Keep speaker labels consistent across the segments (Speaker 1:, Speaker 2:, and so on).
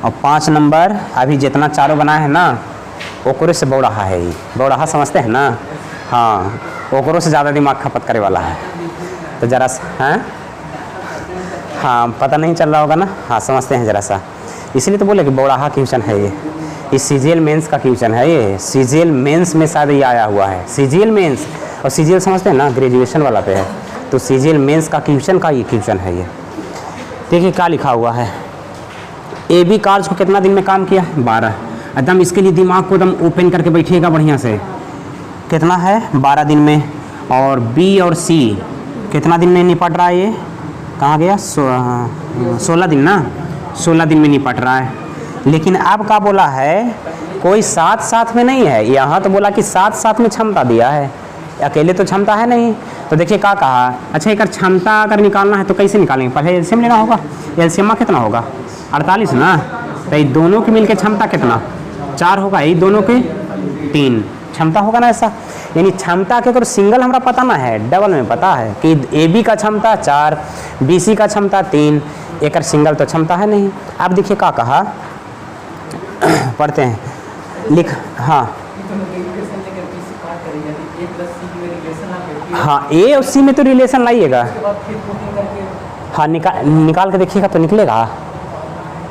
Speaker 1: और 5 नंबर अभी जितना चारों बनाए हैं ना ओकरे से बौड़ाहा है। ये बौड़ाहा समझते हैं ना? हाँ, ओकरों से ज़्यादा दिमाग खपत करे वाला है। तो ज़रा सा हैं, हाँ पता नहीं चल रहा होगा ना? हाँ समझते हैं ज़रा सा, इसलिए तो बोले कि बौड़ाहा क्वेश्चन है ये सीजीएल मेंस का क्वेश्चन है। ये सीजीएल मेंस में शायद ये आया हुआ है, सीजीएल मेंस। और सीजीएल समझते हैं ना, ग्रेजुएशन वाला पे है, तो सीजीएल मेंस का क्वेश्चन का ये क्वेश्चन है ये। देखिए क्या लिखा हुआ है, ए बी कार्ज को कितना दिन में काम किया? 12। एकदम इसके लिए दिमाग को एकदम ओपन करके बैठिएगा बढ़िया से। कितना है? 12 दिन में। और बी और सी कितना दिन में निपट रहा है? ये कहाँ गया? 16 दिन ना, 16 दिन में निपट रहा है। लेकिन अब क्या बोला है, कोई साथ साथ में नहीं है। यहाँ तो बोला कि साथ साथ में क्षमता दिया है, अकेले तो क्षमता है नहीं। तो देखिए क्या कहा, अच्छा एक क्षमता अगर निकालना है तो कैसे निकालेंगे? पहले एलसीएम लेना होगा। एलसीएम कितना होगा? 48 ना। तो ये दोनों की मिलकर क्षमता कितना? 4 होगा, ये दोनों के 3 क्षमता होगा ना ऐसा। यानी क्षमता के अगर सिंगल हमारा पता ना है, डबल में पता है कि ए बी का क्षमता 4, बी सी का क्षमता 3, एक सिंगल तो क्षमता है नहीं। अब देखिए क्या कहा, पढ़ते हैं, लिख। हाँ हाँ, ए और सी में तो रिलेशन लाइएगा। हाँ निकाल के देखिएगा तो निकलेगा।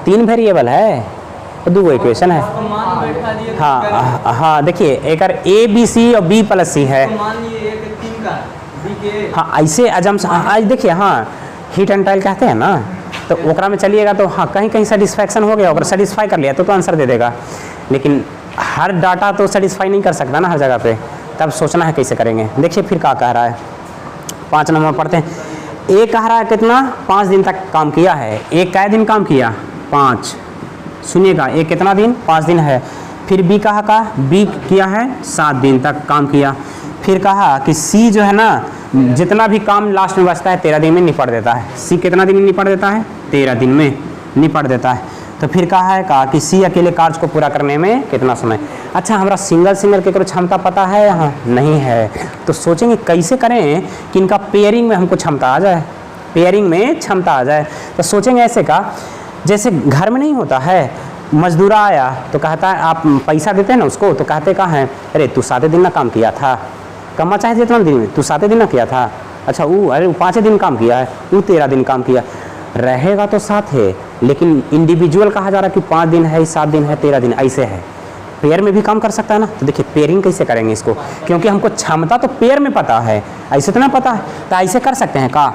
Speaker 1: 3 वेरिएबल है और 2 इक्वेशन है। हाँ हाँ देखिए, एक ए बी सी और बी प्लस सी है। हाँ ऐसे आज देखिए, हाँ हीट एंड टाइल कहते हैं ना, तो ओकरा में चलिएगा तो हाँ कहीं कहीं सेटिस्फैक्शन हो गया, अगर सेटिस्फाई कर लिया तो आंसर दे देगा। लेकिन हर डाटा तो सेटिस्फाई नहीं कर सकता ना हर जगह पे, तब सोचना है कैसे करेंगे। देखिए फिर क्या कह रहा है, 5 नंबर पढ़ते हैं। ए कह रहा है कितना? 5 दिन तक काम किया है। एक कै दिन काम किया? 5। सुनिएगा, एक कितना दिन? 5 दिन है। फिर बी कहा का, बी किया है 7 दिन तक काम किया। फिर कहा कि सी जो है ना, जितना भी काम लास्ट में बचता है 13 दिन में निपट देता है। सी कितना दिन में निपट देता है? 13 दिन में निपट देता है। तो फिर कहा कि सी अकेले कार्य को पूरा करने में कितना समय? अच्छा हमारा सिंगल के क्षमता पता है? यहाँ नहीं है। तो सोचेंगे कैसे करें कि इनका पेयरिंग में हमको क्षमता आ जाए, पेयरिंग में क्षमता आ जाए। तो सोचेंगे ऐसे का, जैसे घर में नहीं होता है, मजदूरा आया तो कहता है, आप पैसा देते हैं ना उसको, तो कहते कहाँ हैं, अरे तू 7 दिन ना काम किया था, कमा चाहे जितना दिन में, तू 7 दिन ना किया था। अच्छा वो 5 दिन काम किया है, वो 13 दिन काम किया। रहेगा तो साथ है, लेकिन इंडिविजुअल कहा जा रहा है कि 5 दिन है, 7 दिन है, 13 दिन ऐसे है। पेयर में भी काम कर सकता है ना। तो देखिए पेयरिंग कैसे करेंगे इसको, क्योंकि हमको क्षमता तो पेयर में पता है, ऐसे तो ना पता है। तो ऐसे कर सकते हैं का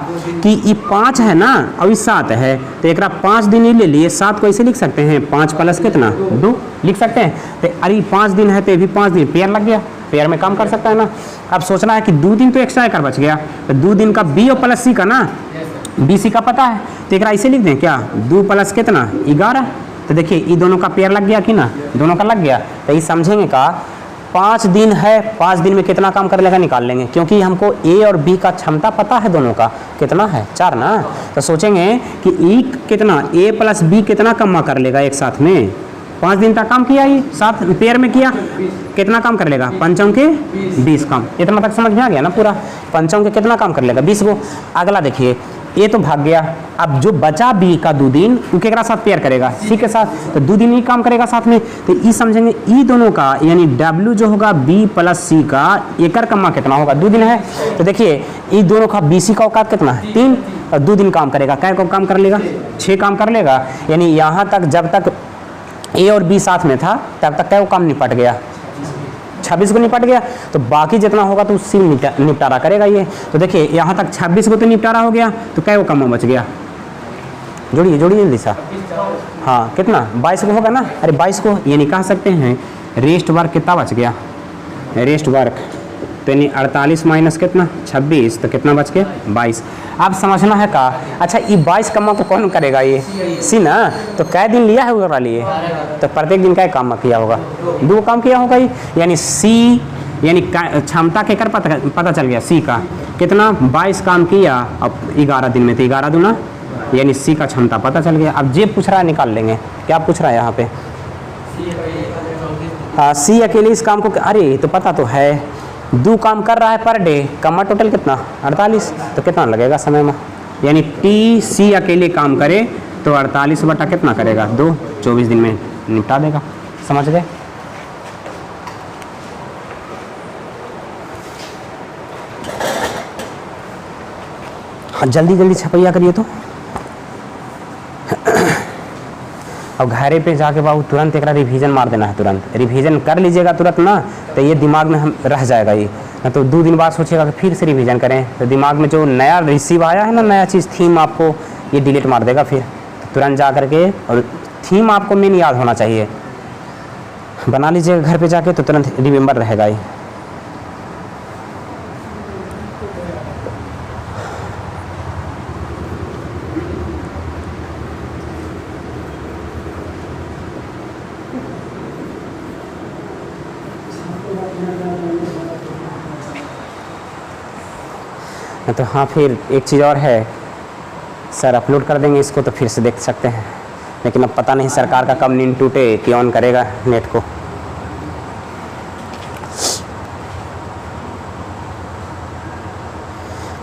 Speaker 1: कि ये 5 है ना और ये 7 है, तो एक 5 दिन ही ले लिए, 7 को ऐसे लिख सकते हैं, 5 प्लस कितना? 2 लिख सकते हैं। तो अरे 5 दिन है तो ये भी 5 दिन पेयर लग गया, पेयर में काम कर सकता है ना। अब सोचना है कि 2 दिन तो एक्स्ट्रा कर बच गया, तो 2 दिन का बी और प्लस सी का ना, बी सी का पता है, तो एक ऐसे लिख दें क्या, 2 प्लस कितना? 11। तो देखिए ये दोनों का पेयर लग गया कि ना, दोनों का लग गया। तो ये समझेंगे का 5 दिन है, 5 दिन में कितना काम कर लेगा निकाल लेंगे, क्योंकि हमको ए और बी का क्षमता पता है, दोनों का कितना है? 4 ना। तो सोचेंगे कि ई कितना, ए प्लस बी कितना कमा कर लेगा एक साथ में? 5 दिन तक काम किया, ये 7 पेयर में किया, कितना काम कर लेगा? 5 के 20 काम। इतना तक समझ में आ गया ना पूरा? 5 के कितना काम कर लेगा? 20 को। अगला देखिए, ये तो भाग गया, अब जो बचा बी का 2 दिन, वो केकरा साथ पेयर करेगा? सी के साथ, तो 2 दिन ही काम करेगा साथ में। तो ये समझेंगे ई दोनों का, यानी डब्ल्यू जो होगा बी प्लस सी का, एकर कमा कितना होगा? 2 दिन है। तो देखिए ये दोनों का बी सी का औकात कितना है? 3, और 2 दिन काम करेगा, कै को काम कर लेगा? 6 काम कर लेगा। यानी यहाँ तक जब तक ए और बी साथ में था तब तक कै को काम निपट गया? 26 को निपट गया। तो बाकी जितना होगा तो उसी निपटारा करेगा ये। तो देखिए यहाँ तक 26 को तो निपटारा हो गया, तो कै को कम बच गया? जोड़िए जोड़िए दिशा। हाँ कितना? 22 को होगा ना। अरे 22 को यानी कह सकते हैं रेस्ट वर्क कितना बच गया? रेस्ट वर्क तो यानी 48 माइनस कितना? 26, तो कितना बच गया? 22। अब समझना है का, अच्छा ये 22 कमा को कौन करेगा? ये सी ना। तो कै दिन लिया है उसका लिए? तो प्रत्येक दिन कै काम किया होगा? 2 काम किया होगा ये। यानी सी, यानी क्षमता के कर पता चल गया, सी का कितना? 22 काम किया, अब 11 दिन में, तो 11 दूना, यानी सी का क्षमता पता चल गया। अब जे पूछ रहा है निकाल लेंगे। क्या पूछ रहा है यहाँ पे? हाँ सी अकेले इस काम को, अरे तो पता तो है, 2 काम कर रहा है पर डे, कमा टोटल कितना? 48। तो कितना लगेगा समय में? यानी टी सी अकेले काम करे तो 48 बटा कितना करेगा 2, 24 दिन में निपटा देगा। समझ गए? हाँ जल्दी जल्दी छपैया करिए तो। अब घरे पे जाके बाबू तुरंत एक रिवीजन मार देना है, तुरंत रिवीजन कर लीजिएगा तुरंत ना, तो ये दिमाग में हम रह जाएगा ये, ना तो 2 दिन बाद सोचिएगा कि फिर से रिवीजन करें, तो दिमाग में जो नया रिसीव आया है ना, नया चीज़ थीम आपको ये डिलीट मार देगा फिर। तो तुरंत जा करके, और थीम आपको मेन याद होना चाहिए, बना लीजिएगा घर पे जाके तो तुरंत रिमेंबर रहेगा ये। तो हाँ फिर एक चीज़ और है सर, अपलोड कर देंगे इसको तो फिर से देख सकते हैं, लेकिन अब पता नहीं सरकार का कब नींद टूटे कि ऑन करेगा नेट को।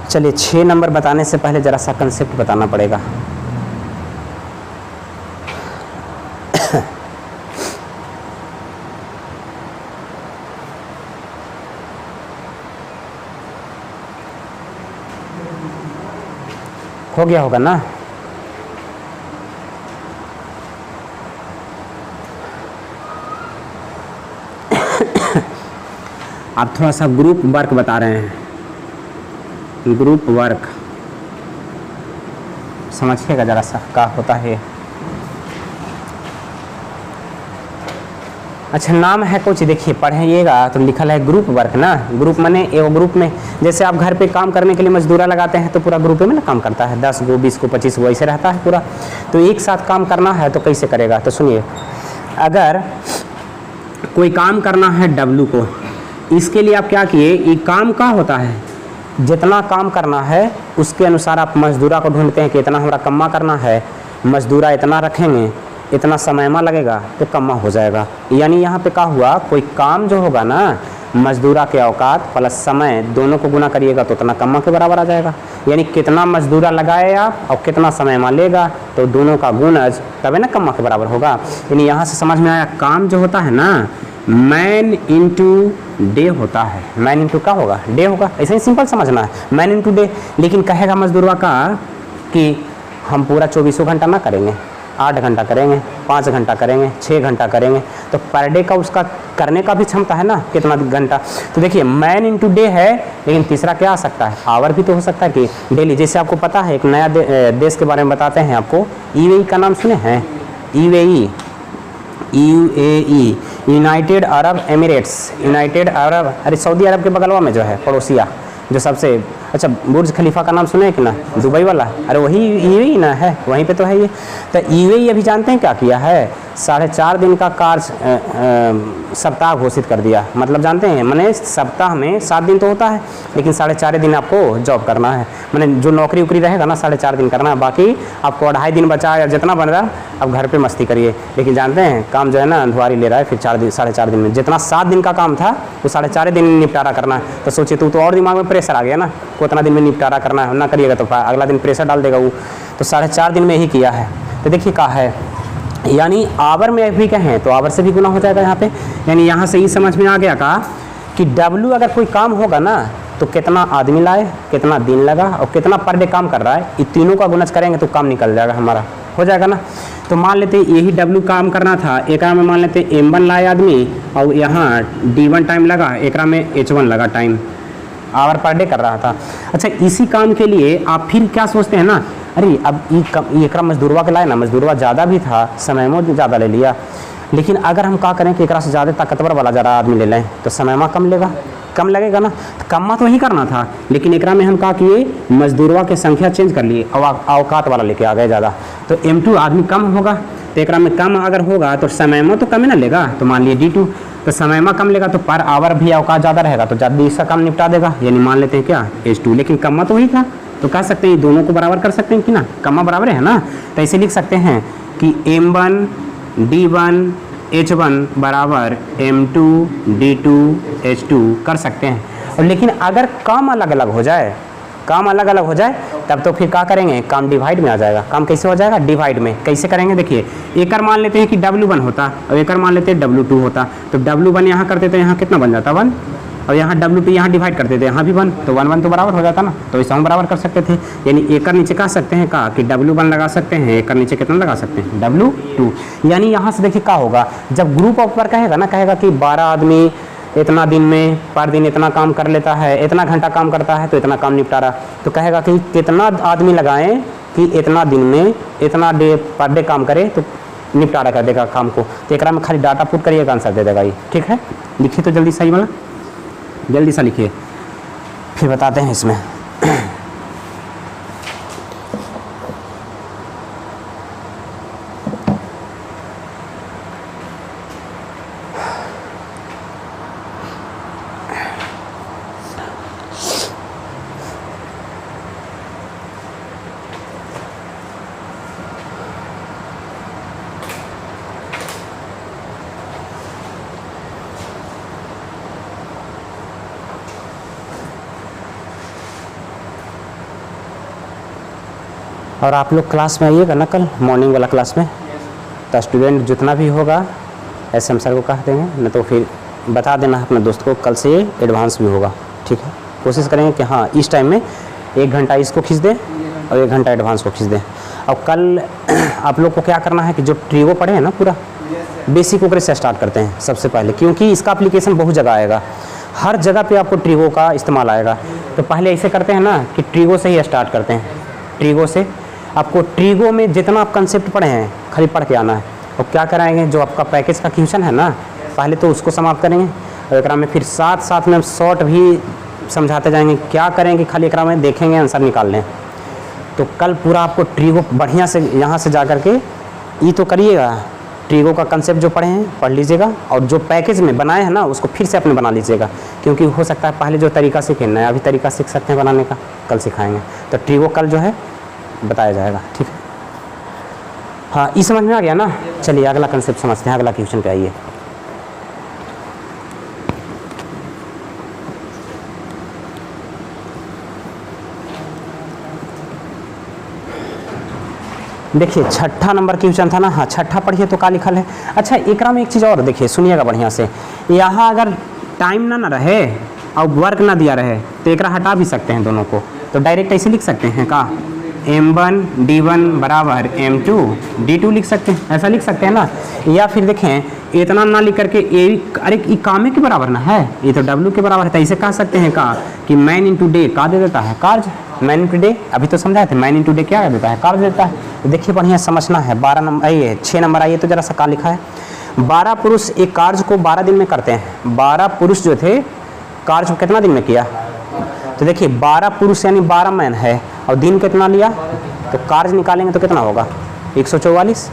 Speaker 1: चलिए 6 नंबर बताने से पहले ज़रा सा कंसेप्ट बताना पड़ेगा। हो गया होगा ना? आप थोड़ा सा ग्रुप वर्क बता रहे हैं, ग्रुप वर्क समझिएगा ज़रा सा क्या होता है। अच्छा नाम है कुछ, देखिए पढ़िएगा तो लिखल है ग्रुप वर्क ना। ग्रुप माने एगो ग्रुप में, जैसे आप घर पे काम करने के लिए मजदूरा लगाते हैं तो पूरा ग्रुप में ना काम करता है, 10 गो 20 गो 25 गो ऐसे रहता है पूरा। तो एक साथ काम करना है तो कैसे करेगा, तो सुनिए, अगर कोई काम करना है W को, इसके लिए आप क्या किए, ये काम का होता है, जितना काम करना है उसके अनुसार आप मजदूरा को ढूंढते हैं कि इतना हमारा कम्मा करना है, मजदूरा इतना रखेंगे, इतना समय में लगेगा तो कम्मा हो जाएगा। यानी यहाँ पे क्या हुआ, कोई काम जो होगा ना, मजदूरा के औकात प्लस समय दोनों को गुना करिएगा तो उतना कम्मा के बराबर आ जाएगा। यानी कितना मजदूरा लगाए आप और कितना समय में लेगा तो दोनों का गुणज तब ना कम्मा के बराबर होगा। यानी यहाँ से समझ में आया, काम जो होता है ना मैन इंटू डे होता है। मैन इंटू क्या होगा, डे होगा। ऐसे ही सिंपल समझना है, मैन इंटू डे। लेकिन कहेगा मजदूरवा का कि हम पूरा 24 घंटा ना करेंगे, 8 घंटा करेंगे, 5 घंटा करेंगे, 6 घंटा करेंगे, तो पर डे का उसका करने का भी क्षमता है ना कितना घंटा। तो देखिए मैन इंटू डे है, लेकिन तीसरा क्या आ सकता है, आवर भी तो हो सकता है कि डेली। जैसे आपको पता है एक नया देश के बारे में बताते हैं आपको, यूएई का नाम सुने हैं, UAE, United Arab Emirates, United Arab, अरे सऊदी अरब के बगलवा में जो है पड़ोसिया, जो सबसे अच्छा बुर्ज खलीफा का नाम सुने हैं कि ना, दुबई वाला, अरे वही यूएई ना है, वहीं पे तो है ये। तो यूएई अभी जानते हैं क्या किया है, 4.5 दिन का कार्य सप्ताह घोषित कर दिया। मतलब जानते हैं, मैंने सप्ताह में 7 दिन तो होता है, लेकिन 4.5 दिन आपको जॉब करना है। मैंने जो नौकरी उकरी रहेगा ना 4.5 दिन करना है, बाकी आपको 2.5 दिन बचा या जितना बन रहा अब घर पे मस्ती करिए। लेकिन जानते हैं काम जो है ना धुआरी ले रहा है, फिर 4.5 दिन में जितना 7 दिन का काम था वो 4.5 दिन में निपटारा करना है। तो सोचिए तो और दिमाग में प्रेशर आ गया ना, को उतना दिन में निपटारा करना है, ना करिएगा तो अगला दिन प्रेशर डाल देगा वो। तो 4.5 दिन में ही किया है। तो देखिए कहा है, यानी आवर में भी कहें तो आवर से भी गुना हो जाएगा यहाँ पे। यानी यहाँ से ही समझ में आ गया का कि W अगर कोई काम होगा ना तो कितना आदमी लाए, कितना दिन लगा और कितना पर डे काम कर रहा है, ये तीनों का गुणज करेंगे तो काम निकल जाएगा हमारा, हो जाएगा ना। तो मान लेते यही W काम करना था, एक में मान लेते M1 लाए आदमी और यहाँ D1 टाइम लगा, एक में H1 लगा टाइम, आवर पर डे कर रहा था। अच्छा इसी काम के लिए आप फिर क्या सोचते हैं ना, अरे अब एक मजदूरवा के लाए ना, मजदूरवा ज़्यादा भी था, समय में ज़्यादा ले लिया, लेकिन अगर हम क्या करें कि एक से ज़्यादा ताकतवर वाला ज़रा आदमी ले लें तो समय में कम लेगा, कम लगेगा ना। तो कम्मा तो वही करना था, लेकिन एक में हम क्या किए, मजदूरवा की संख्या चेंज कर लिए और औकात वाला लेके आ गए ज़्यादा। तो M2 आदमी कम होगा, तो एक में कम अगर होगा तो समय में तो कम ही ना लेगा। तो मान लिए D2, तो समय में कम लेगा तो पर आवर भी औकात ज़्यादा रहेगा तो ज़्यादा इसका काम निपटा देगा। यानी मान लेते हैं क्या H2, लेकिन कम्मा तो वही था, तो कह सकते हैं दोनों को बराबर कर सकते हैं कि ना, कम्मा बराबर है ना। तो ऐसे लिख सकते हैं कि M1 D1 H1 बराबर M2 D2 H2 कर सकते हैं। और लेकिन अगर काम अलग अलग हो जाए, काम अलग अलग हो जाए तब तो फिर क्या करेंगे, काम डिवाइड में आ जाएगा। काम कैसे हो जाएगा, डिवाइड में। कैसे करेंगे, देखिए एकड़ मान लेते हैं कि W1 होता और एकड़ मान लेते हैं W2 होता, तो W1 यहाँ करते थे, यहाँ कितना बन जाता 1, और यहाँ W2 यहाँ डिवाइड करते थे, यहाँ भी 1, तो 1 1 तो बराबर हो जाता ना, तो ऐसा हम बराबर कर सकते थे। यानी एकड़ नीचे कह सकते हैं का कि W1 लगा सकते हैं, एकड़ नीचे कितना लगा सकते हैं W2। यानी यहाँ से देखिए क्या होगा, जब ग्रुप ऑफ पर कहेगा ना, कहेगा कि 12 आदमी इतना दिन में पर दिन इतना काम कर लेता है, इतना घंटा काम करता है, तो इतना काम निपटारा, तो कहेगा कि कितना आदमी लगाएं कि इतना दिन में इतना डे पर डे काम करे तो निपटारा कर देगा काम को। तो एक में खाली डाटा पुट करिएगा, आंसर दे देगा ये। ठीक है, लिखिए तो जल्दी सही वाला, जल्दी सा लिखिए, फिर बताते हैं इसमें। और आप लोग क्लास में आइएगा ना कल मॉर्निंग वाला क्लास में, तो स्टूडेंट जितना भी होगा ऐसे हम सर को कह देंगे, नहीं तो फिर बता देना अपने दोस्त को, कल से एडवांस भी होगा। ठीक है, कोशिश करेंगे कि हाँ इस टाइम में 1 घंटा इसको खींच दें और 1 घंटा एडवांस को खींच दें। और कल आप लोग को क्या करना है कि जो ट्रिगो पढ़े हैं ना पूरा बेसिक ओकरे से स्टार्ट करते हैं सबसे पहले, क्योंकि इसका एप्लीकेशन बहुत जगह आएगा, हर जगह पे आपको ट्रिगो का इस्तेमाल आएगा। तो पहले ऐसे करते हैं ना कि ट्रिगो से ही स्टार्ट करते हैं। ट्रिगो से आपको ट्रिगो में जितना आप कंसेप्ट पढ़े हैं खाली पढ़ के आना है। और क्या कराएंगे, जो आपका पैकेज का क्वेश्चन है ना पहले तो उसको समाप्त करेंगे, और एक में फिर साथ साथ में शॉर्ट भी समझाते जाएंगे। क्या करेंगे, खाली एक में देखेंगे आंसर निकाल लें। तो कल पूरा आपको ट्रिगो बढ़िया से यहाँ से जा कर के ये तो करिएगा, ट्रिगो का कंसेप्ट जो पढ़े हैं पढ़ लीजिएगा, और जो पैकेज में बनाए हैं ना उसको फिर से अपने बना लीजिएगा, क्योंकि हो सकता है पहले जो तरीका सीखे नया भी तरीका सीख सकते हैं बनाने का, कल सिखाएंगे। तो ट्रिगो कल जो है बताया जाएगा। ठीक है, हाँ ये समझ में आ गया ना। चलिए अगला कंसेप्ट समझते हैं, अगला क्वेश्चन पे आइए। देखिए 6ठा नंबर क्वेश्चन था ना, हाँ 6ठा पढ़िए तो क्या लिखल है। अच्छा एकरा में एक चीज़ और देखिए, सुनिएगा बढ़िया से, यहाँ अगर टाइम ना रहे और वर्क ना दिया रहे तो एकरा हटा भी सकते हैं दोनों को। तो डायरेक्ट ऐसे लिख सकते हैं का M1 D1 बराबर M2 D2 लिख सकते हैं, ऐसा लिख सकते हैं ना। या फिर देखें इतना ना लिख करके अरे ये काम के बराबर ना है, ये तो W के बराबर है, तो ऐसे कह सकते हैं का कि मैन इंटू डे का दे देता है कार्य, मैन इंटू डे अभी तो समझाए थे, मैन इंटू डे क्या देता है कार्य देता है। तो देखिए बढ़िया समझना है। 12 नंबर आइए, 6 नंबर आइए तो जरा सा का लिखा है, 12 पुरुष एक कार्य को 12 दिन में करते हैं। 12 पुरुष जो थे कार्य को कितना दिन में किया, तो देखिए 12 पुरुष यानी 12 मैन है, और दिन कितना लिया, तो कार्य निकालेंगे तो कितना होगा 144।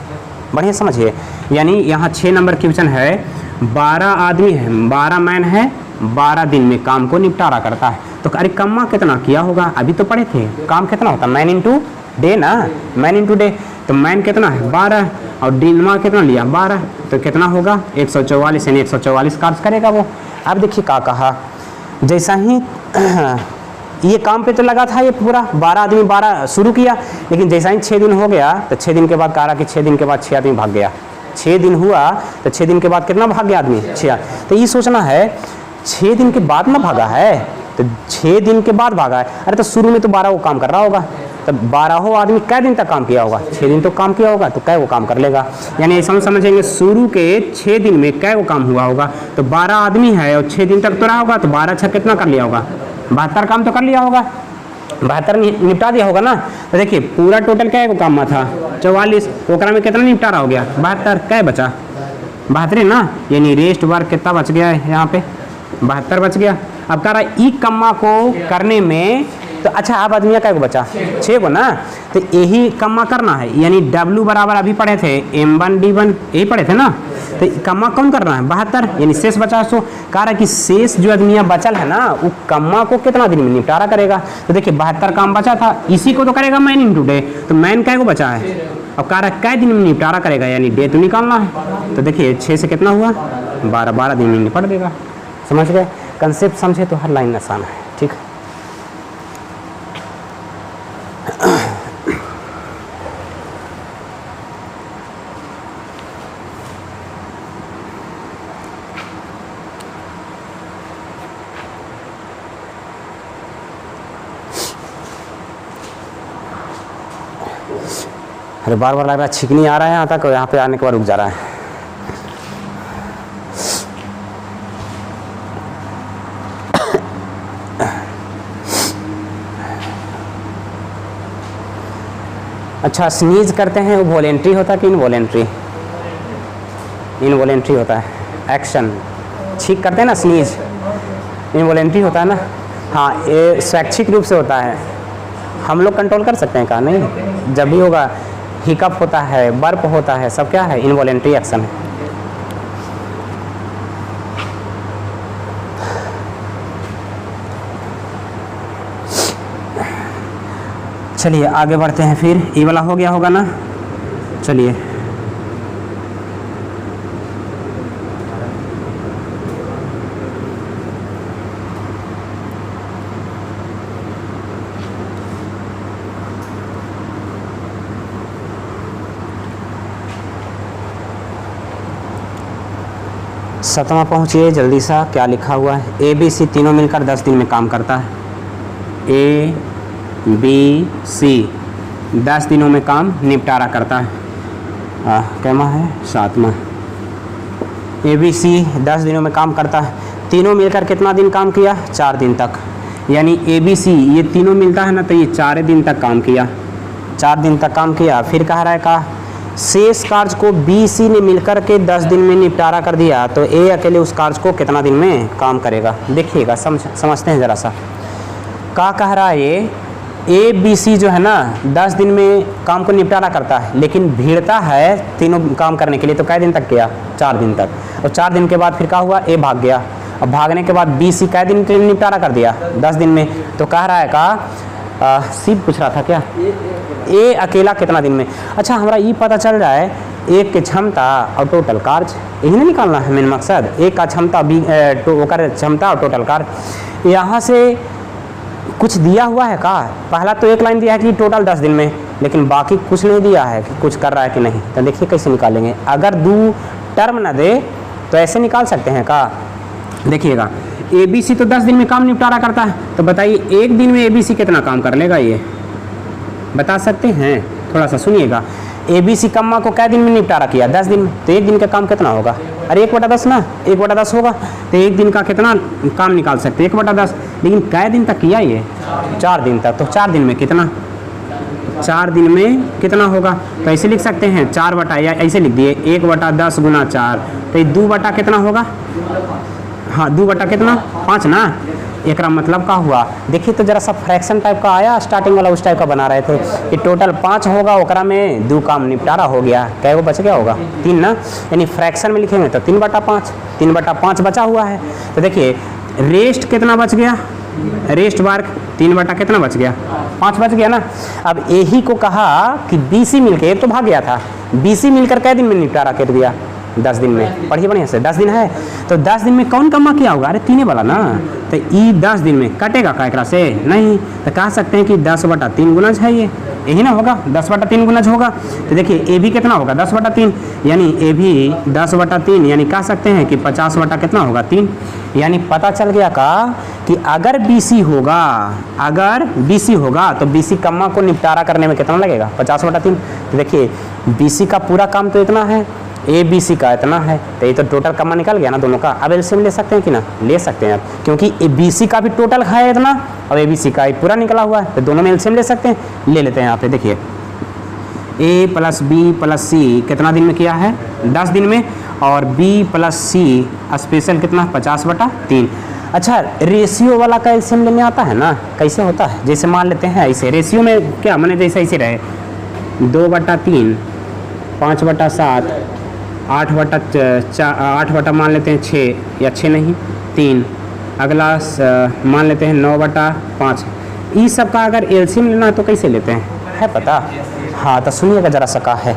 Speaker 1: बढ़िया समझिए, यानी यहाँ 6 नंबर क्वेश्चन है, 12 आदमी है, 12 मैन है, 12 दिन में काम को निपटारा करता है। तो अरे कम्मा कितना किया होगा, अभी तो पढ़े थे, काम कितना होता है मैन इंटू डे ना, मैन इंटू डे। तो मैन कितना है 12 और दिनमा कितना लिया 12, तो कितना होगा 144, यानी 144 कार्य करेगा वो। अब देखिए क्या कहा, जैसा ही ये काम पे तो लगा था ये पूरा 12 आदमी 12 शुरू किया, लेकिन जैसा ही 6 दिन हो गया तो 6 दिन के बाद कहा कि 6 दिन के बाद 6 आदमी भाग गया। 6 दिन हुआ तो 6 दिन के बाद कितना भाग गया आदमी 6। तो ये सोचना है 6 दिन के बाद ना भागा है, तो 6 दिन के बाद भागा है, अरे तो शुरू में तो 12 वो काम कर रहा होगा, तो 12 आदमी कै दिन तक काम किया होगा, 6 दिन तो काम किया होगा, तो कै वो काम कर लेगा। यानी ऐसा हम समझेंगे शुरू के 6 दिन में कै वो काम हुआ होगा, तो 12 आदमी है और 6 दिन तक तो रहा होगा, तो 12 6 कितना कर लिया होगा 72 काम तो कर लिया होगा, 72 निपटा दिया होगा ना। तो देखिए पूरा टोटल क्या काम में था 44, ओकरा में कितना निपटारा हो गया 72, क्या बचा 72 ना, यानी रेस्ट वर्क कितना बच गया है यहाँ पे 72 बच गया। अब कह रहा है ई कम्मा को करने में, तो अच्छा अब आदमी क्या बचा 6 को ना, तो यही कम्मा करना है, यानी W बराबर अभी पढ़े थे M1 D1 यही पढ़े थे ना, तो कम्मा कौन करना है 72, यानी शेष बचा 100। कह रहा है कि शेष जो आदमियाँ बचल है ना वो कम्मा को कितना दिन में निपटारा करेगा। तो देखिए 72 काम बचा था, इसी को तो करेगा मैन इंटू डे, तो मैन कै को बचा है, अब कह रहा है कै दिन में निपटारा करेगा, यानी डे तो निकालना है। तो देखिए 6 से कितना हुआ 12 दिन में निपट देगा। समझ गए, कंसेप्ट समझे तो हर लाइन आसान है। ठीक, अरे बार बार लग रहा है छिकनी आ रहा है यहाँ तक, यहाँ पे आने के बाद रुक जा रहा है। अच्छा, स्नीज करते हैं वो वॉलेंट्री होता है कि इनवॉलेंट्री? इनवॉलेंट्री होता है। एक्शन छींक करते हैं ना, स्नीज इनवॉलेंट्री होता है ना। हाँ, ये स्वैच्छिक रूप से होता है, हम लोग कंट्रोल कर सकते हैं क्या? नहीं, जब भी होगा हिकअप होता है, बर्प होता है, सब क्या है? इनवॉलेंट्री एक्शन है। चलिए आगे बढ़ते हैं फिर। ये वाला हो गया होगा ना? चलिए सतवां पहुँचिए जल्दी सा। क्या लिखा हुआ है? ए बी सी तीनों मिलकर 10 दिन में काम करता है। ए बी सी 10 दिनों में काम निपटारा करता है। कैमा है? 7वां। ए बी सी 10 दिनों में काम करता है। तीनों मिलकर कितना दिन काम किया? 4 दिन तक। यानी ए बी सी ये तीनों मिलता है ना, तो ये 4 दिन तक काम किया, 4 दिन तक काम किया। फिर कह रहा है का शेष कार्य को बी सी ने मिलकर के 10 दिन में निपटारा कर दिया, तो ए अकेले उस कार्य को कितना दिन में काम करेगा? देखिएगा, समझते हैं ज़रा सा। क्या कह रहा है ये? ए बी सी जो है ना 10 दिन में काम को निपटारा करता है, लेकिन भीड़ता है तीनों काम करने के लिए, तो कै दिन तक किया? 4 दिन तक। और 4 दिन के बाद फिर क्या हुआ? ए भाग गया। अब भागने के बाद बी सी कै दिन के लिए निपटारा कर दिया? 10 दिन में। तो कह रहा है का सी पूछ रहा था क्या? ए अकेला कितना दिन में? अच्छा, हमारा ये पता चल रहा है एक की क्षमता और टोटल कार्य, यही ना निकालना है मेन मकसद। एक का क्षमता बी क्षमता और टोटल कार्य। यहाँ से कुछ दिया हुआ है का? पहला तो एक लाइन दिया है कि टोटल 10 दिन में, लेकिन बाकी कुछ नहीं दिया है कि कुछ कर रहा है कि नहीं। तो देखिए कैसे निकालेंगे। अगर 2 टर्म ना दे तो ऐसे निकाल सकते हैं का? देखिएगा, ए बी सी तो 10 दिन में काम निपटारा करता है, तो बताइए एक दिन में ए बी सी कितना काम कर लेगा? ये बता सकते हैं? थोड़ा सा सुनिएगा। ए बी सी कम्मा को कै दिन में निपटारा किया? 10 दिन में। तो एक दिन का काम कितना होगा? अरे 1/10 ना, 1/10 होगा, तो एक दिन का कितना काम निकाल सकते हैं? 1/10। लेकिन कै दिन तक किया ये? 4 दिन तक। तो 4 दिन में कितना? 4 दिन में कितना होगा? तो ऐसे लिख सकते हैं 4 बटा, या ऐसे लिख दिए 1/10 गुना 4, तो ये 2 बटा कितना होगा? हाँ, 2 बटा कितना? 5 ना। एक मतलब का हुआ, देखिए तो जरा सा फ्रैक्शन टाइप का आया, स्टार्टिंग वाला उस टाइप का बना रहे थे कि टोटल 5 होगा, ओकरा में 2 काम निपटारा हो गया। कै गो बच गया होगा? 3 ना। यानी फ्रैक्शन में लिखेंगे तो 3/5, 3/5 बचा हुआ है। तो देखिए रेस्ट कितना बच गया? रेस्ट वर्क 3 बटा कितना बच गया? 5 बच गया ना। अब यही को कहा कि बी सी मिलकर, तो भाग गया था, बी सी मिलकर कै दिन में निपटारा कर दिया? 10 दिन में। पढ़िए बढ़िया से, 10 दिन है तो 10 दिन में कौन कमा किया होगा? अरे 3 वाला ना। तो ई 10 दिन में कटेगा का एकरा से? नहीं। तो कह सकते हैं कि 10/3 गुणज है ये, यही ना होगा, 10/3 गुणज होगा। तो देखिए ए भी कितना होगा? 10/3, यानी ए भी 10/3, यानी कह सकते हैं कि 50 बटा कितना होगा? 3। यानी पता चल गया का कि अगर बी सी होगा, अगर बी सी होगा तो बी सी कम्मा को निपटारा करने में कितना लगेगा? 50/3। तो देखिए बी सी का पूरा काम तो इतना है, ए बी सी का इतना है, तो ये तो टोटल कम्मा निकल गया ना दोनों का। अब एलसीएम ले सकते हैं कि ना? ले सकते हैं आप, क्योंकि ए बी सी का भी टोटल है इतना और ए बी सी का पूरा निकला हुआ है, तो दोनों में एलसीएम ले सकते हैं। ले लेते हैं यहाँ पे। देखिए ए प्लस बी प्लस सी कितना दिन में किया है? 10 दिन में। और बी प्लस सी स्पेशल कितना? 50/3। अच्छा, रेशियो वाला का एलसीएम लेने आता है ना? कैसे होता है? जैसे मान लेते हैं ऐसे, रेशियो में क्या मैंने जैसे ऐसे रहे 2/3, 5/7, 8 मान लेते हैं 6, या 6 नहीं 3, अगला मान लेते हैं 9/5। इस सब का अगर एलसीएम लेना है तो कैसे लेते हैं? है पता? हाँ, तो सुनिएगा जरा सा। का है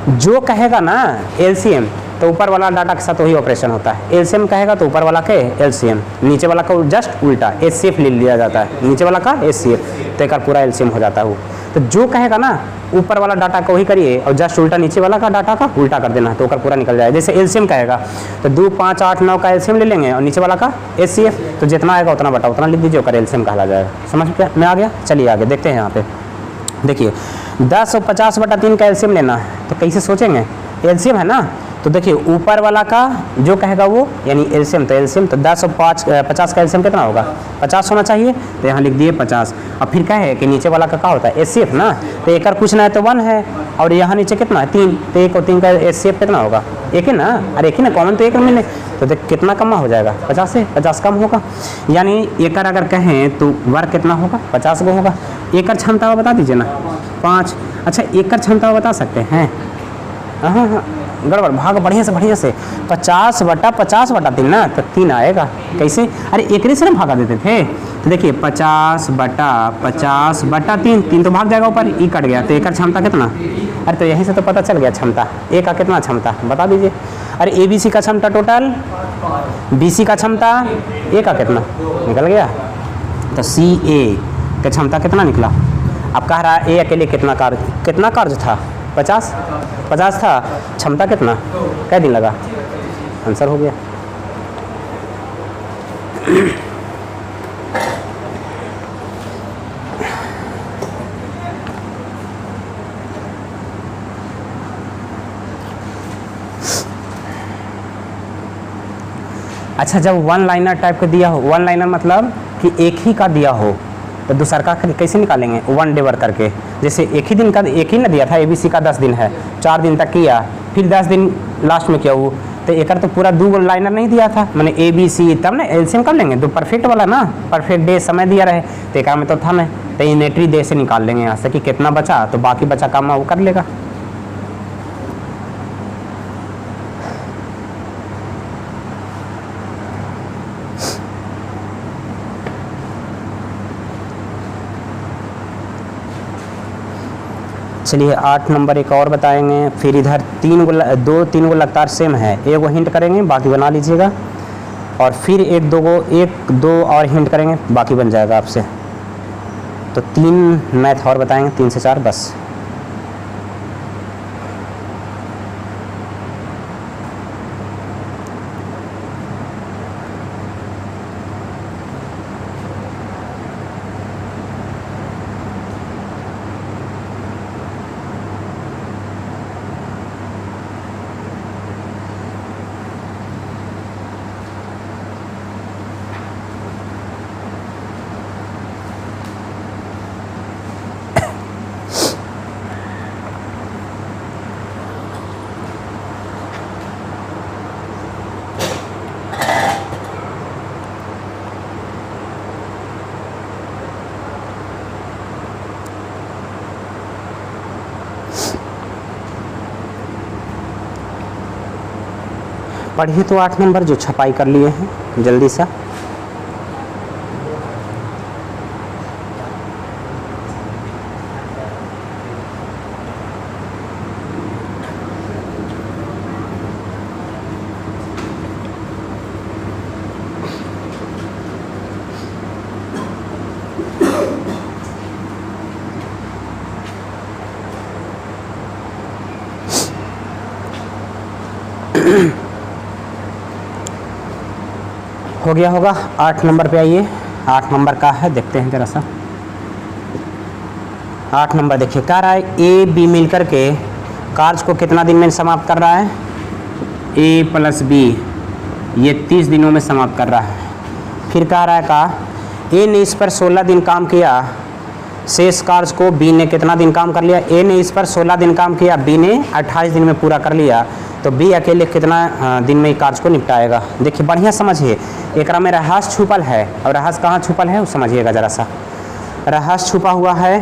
Speaker 1: जो कहेगा ना एलसीएम, तो ऊपर वाला डाटा के साथ वही ऑपरेशन होता है। एलसीएम कहेगा तो ऊपर वाला के एलसीएम, नीचे वाला का जस्ट उल्टा एचसीएफ ले लिया जाता है, नीचे वाला का एचसीएफ, तो एक पूरा एलसीएम हो जाता है वो। तो जो कहेगा ना ऊपर वाला डाटा को ही करिए और जस्ट उल्टा नीचे वाला का डाटा का उल्टा कर देना, तो पूरा निकल जाएगा। जैसे एलसीएम कहेगा तो 2, 5, 8, 9 का एलसीएम ले लेंगे और नीचे वाला का एचसीएफ, तो जितना आएगा उतना बटा उतना लिख दीजिए, और एलसीएम कहला जाएगा। समझ में आ गया? चलिए आगे देखते हैं यहाँ पे। देखिए 10 और 50/3 का एलसीएम लेना है तो कैसे सोचेंगे, एलसीएम है ना, तो देखिए ऊपर वाला का जो कहेगा वो यानी एलसीएम, तो एलसीएम तो 10 और 50 का एलसीएम कितना होगा 50 होना चाहिए, तो यहाँ लिख दिए 50। अब फिर क्या है कि नीचे वाला का क्या होता है एचसीएफ ना, तो एक और पूछना है तो 1 है और यहाँ नीचे कितना है 3, तो 1 और 3 का एचसीएफ कितना होगा 1 है ना, अरे 1 ही ना, कॉमन तो 1 मिले, तो देख कितना कम हो जाएगा 50 से 50 कम होगा, यानी एक अगर कहें तो वर्क कितना होगा 50 को होगा। एक क्षमता बता दीजिए ना 5। अच्छा एक क्षमता बता सकते हैं, हाँ हाँ गड़बड़, भाग बढ़िया से 50/50/3 ना, तो 3 आएगा। कैसे, अरे एक से ना भागा देते थे, तो देखिए 50/50/3, 3 तो भाग जाएगा ऊपर, ई कट गया, तो एक क्षमता कितना, अरे तो यहीं से तो पता चल गया क्षमता, ए का कितना क्षमता बता दीजिए। अरे ABC का क्षमता टोटल, BC का क्षमता, ए का कितना निकल गया, तो CA का क्षमता कितना निकला। अब कह रहा है ए अकेले कितना कार्य था 50 था, क्षमता कितना, कै दिन लगा, आंसर हो गया। अच्छा जब 1 लाइनर टाइप का दिया हो, 1 लाइनर मतलब कि एक ही का दिया हो, तो दूसरा का कैसे निकालेंगे 1 डिवाइड करके, जैसे एक ही दिन का एक ही ना दिया था, ABC का 10 दिन है, 4 दिन तक किया, फिर 10 दिन लास्ट में किया वो, तो एक तो पूरा 2 लाइनर नहीं दिया था, मैंने ABC, तब ना एलसीएम कर लेंगे, तो परफेक्ट वाला ना, परफेक्ट डे समय दिया रहे, तो एक में तो था नहीं, तो यूनिटरी डे से निकाल लेंगे यहाँ से कि कितना बचा, तो बाकी बचा काम वो कर लेगा। चलिए 8 नंबर एक और बताएंगे, फिर इधर 2-3 गो लगातार सेम है, एक वो हिंट करेंगे बाकी बना लीजिएगा, और फिर 1-2 और हिंट करेंगे बाकी बन जाएगा आपसे। तो 3 मैथ और बताएंगे, 3 से 4 बस। पढ़िए तो 8 नंबर जो छपाई कर लिए हैं जल्दी से। हो गया होगा। 8 नंबर पे आइए, 8 नंबर का है, देखते हैं जरा सा। 8 नंबर देखिए, कह रहा है ए बी मिलकर के कार्य को कितना दिन में समाप्त कर रहा है, A + B ये 30 दिनों में समाप्त कर रहा है। फिर कह रहा है का ए ने इस पर 16 दिन काम किया, शेष कार्य को बी ने कितना दिन काम कर लिया, ए ने इस पर 16 दिन काम किया, बी ने 28 दिन में पूरा कर लिया, तो बी अकेले कितना दिन में कार्य को निपटाएगा। देखिए बढ़िया समझिए, एक में रहस्य छुपल है, और रहस्य कहाँ छुपल है वो समझिएगा जरा सा। रहस्य छुपा हुआ है,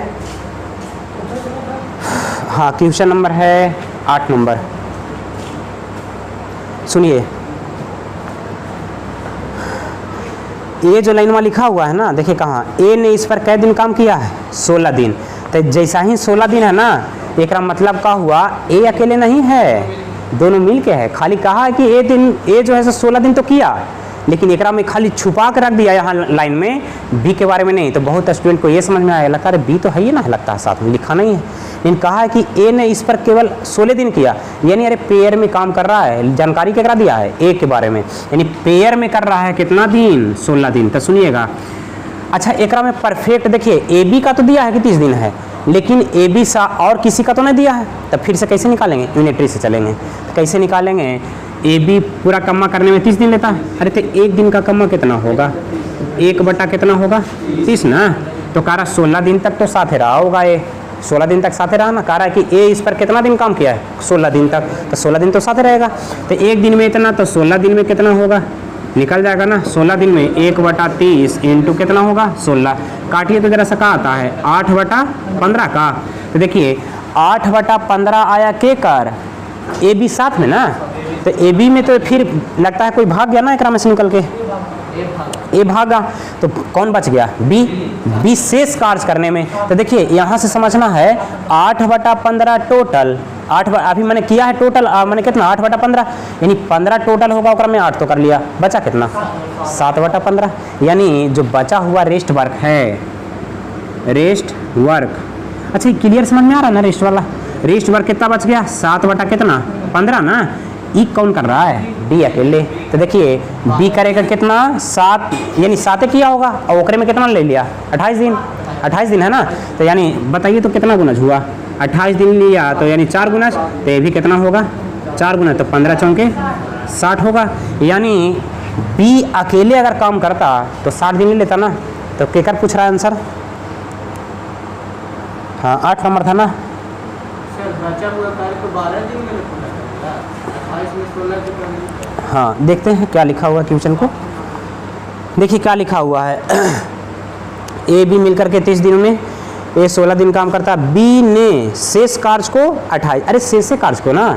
Speaker 1: हाँ क्वेश्चन नंबर है 8 नंबर। सुनिए, ये जो लाइन में लिखा हुआ है ना, देखिए कहाँ, ए ने इस पर कै दिन काम किया है 16 दिन, तो जैसा ही 16 दिन है ना, एक मतलब का हुआ ए अकेले नहीं है, दोनों मिल के है। खाली कहा है कि ए जो है 16 दिन तो किया, लेकिन एक में खाली छुपा कर रख दिया यहाँ लाइन में, बी के बारे में नहीं। तो बहुत स्टूडेंट को ये समझ में आया, लगता है बी तो है ही ना, लगता है साथ में लिखा नहीं है, लेकिन कहा है कि ए ने इस पर केवल 16 दिन किया, यानी अरे पेयर में काम कर रहा है। जानकारी क्या दिया है ए के बारे में, यानी पेयर में कर रहा है कितना दिन, 16 दिन। तो सुनिएगा, अच्छा एक में परफेक्ट देखिए, ए बी का तो दिया है कि 30 दिन है, लेकिन ए बी सा और किसी का तो नहीं दिया है, तब फिर से कैसे निकालेंगे? यूनिटरी से चलेंगे। तो कैसे निकालेंगे? ए बी पूरा कम्मा करने में 30 दिन लेता है। अरे तो एक दिन का कम्मा कितना होगा? 1 बटा कितना होगा? 30 ना। तो कह रहा 16 दिन तक तो साथ रहा होगा, ये 16 दिन तक साथ रहा ना। कह रहा है कि ए इस पर कितना दिन काम किया है? 16 दिन तक। तो 16 दिन तो साथ रहेगा। तो एक दिन में इतना, तो 16 दिन में कितना होगा? निकल जाएगा ना। 16 दिन में 1 बटा 30 इंटू कितना होगा? 16। काटिए तो जरा सा क्या आता है? 8 बटा 15 का। तो देखिए 8 बटा 15 आया के कर ए बी साथ में ना। तो ए बी में तो फिर लगता है कोई भाग गया ना, एक में से निकल के ए भागा, तो कौन बच गया? बी। बी शेष कार्य करने में। तो देखिए यहाँ से समझना है 8 बटा 15 टोटल, 8 अभी मैंने किया है टोटल, मैंने कितना? 8 बटा 15, यानी 15 टोटल होगा, और में 8 तो कर लिया, बचा कितना? 7 बटा 15। यानी जो बचा हुआ रेस्ट वर्क है, रेस्ट वर्क, अच्छा ये क्लियर समझ में आ रहा है ना? रेस्ट वाला रेस्ट वर्क कितना बच गया? 7 बटा कितना? 15 ना। ई कौन कर रहा है? डी अकेले। तो देखिए बी करेगा कितना? 7, यानी 7 किया होगा, और ओकरे में कितना ले लिया? 28 दिन। 28 दिन है ना। तो यानी बताइए तो कितना गुना हुआ? 28 दिन लिया, तो यानी 4 गुना। तो ये भी कितना होगा? 4 गुना। तो 15 चौके 60 होगा। यानी बी अकेले अगर काम करता तो 60 दिन ले लेता ना। तो केकर पूछ रहा है आंसर? हाँ 8 नंबर था ना।
Speaker 2: बचा हुआ कार्य को 12 दिन में पूरा करेगा, 28 में 16 दिन।
Speaker 1: हाँ देखते हैं क्या लिखा हुआ क्वेश्चन को। देखिए क्या लिखा हुआ है। ए बी मिलकर के 30 दिनों में, ए 16 दिन काम करता, बी ने शेष कार्य को 28, अरे शेष कार्य को ना।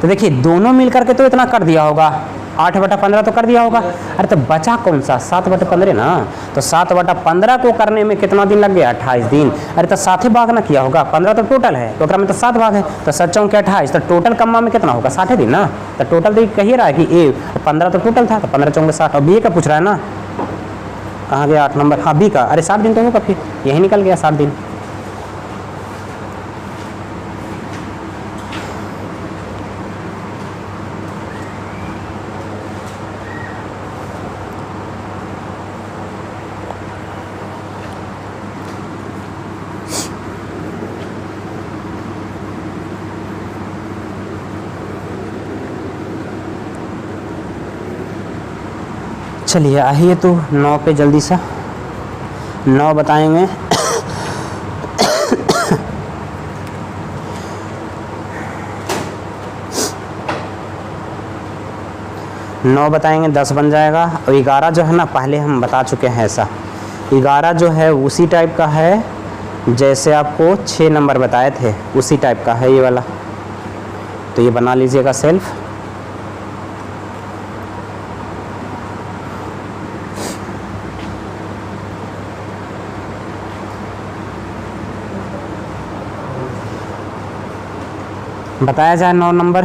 Speaker 1: तो देखिए दोनों मिलकर के तो इतना कर दिया होगा, 8 बटा 15 तो कर दिया होगा। अरे तो बचा कौन सा? 7 बटा 15 ना। तो 7 बटा 15 को करने में कितना दिन लग गया? 28 दिन। अरे तो 7 भाग ना किया होगा, 15 तो टोटल है, तो में तो 7 भाग है, तो 7 चौके 28, तो टोटल कम्मा में कितना होगा? 60 दिन ना। तो टोटल तो कही रहा है कि ए 15 तो टोटल था, तो 15 चौके 60। और बी का पूछ रहा है ना, कहाँ गया 8 नंबर? हाँ बी का। अरे 7 दिन तो होगा, फिर यही निकल गया 7 दिन। चलिए आइए तो 9 पे जल्दी सा 9 बताएंगे। नौ बताएंगे 10 बन जाएगा। और 11 जो है ना, पहले हम बता चुके हैं ऐसा। 11 जो है उसी टाइप का है जैसे आपको 6 नंबर बताए थे, उसी टाइप का है ये वाला। तो ये बना लीजिएगा सेल्फ। बताया जाए 9 नंबर।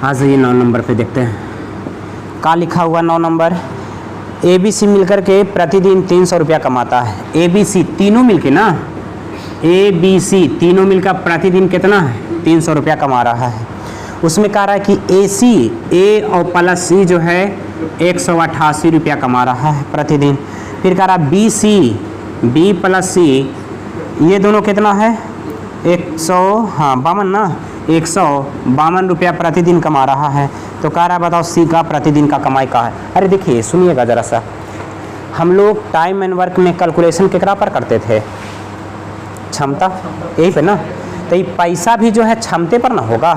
Speaker 1: हाँ सही, 9 नंबर पे देखते हैं क्या लिखा हुआ। 9 नंबर, ए बी सी मिलकर के प्रतिदिन 300 रुपया कमाता है। ए बी सी तीनों मिलके ना, ए बी सी तीनों मिलकर प्रतिदिन कितना है? 300 रुपया कमा रहा है। उसमें कह रहा है कि ए सी, ए और प्लस सी जो है 188 रुपया कमा रहा है प्रतिदिन। फिर कह रहा बी सी, बी प्लस सी, ये दोनों कितना है? 152 ना, 152 रुपया प्रतिदिन कमा रहा है। तो कह रहा है बताओ सी का प्रतिदिन का कमाई का है। अरे देखिए सुनिएगा ज़रा सा, हम लोग टाइम एंड वर्क में कैलकुलेशन केकरा पर करते थे? क्षमता, यही पे ना। तो ये पैसा भी जो है क्षमते पर ना होगा,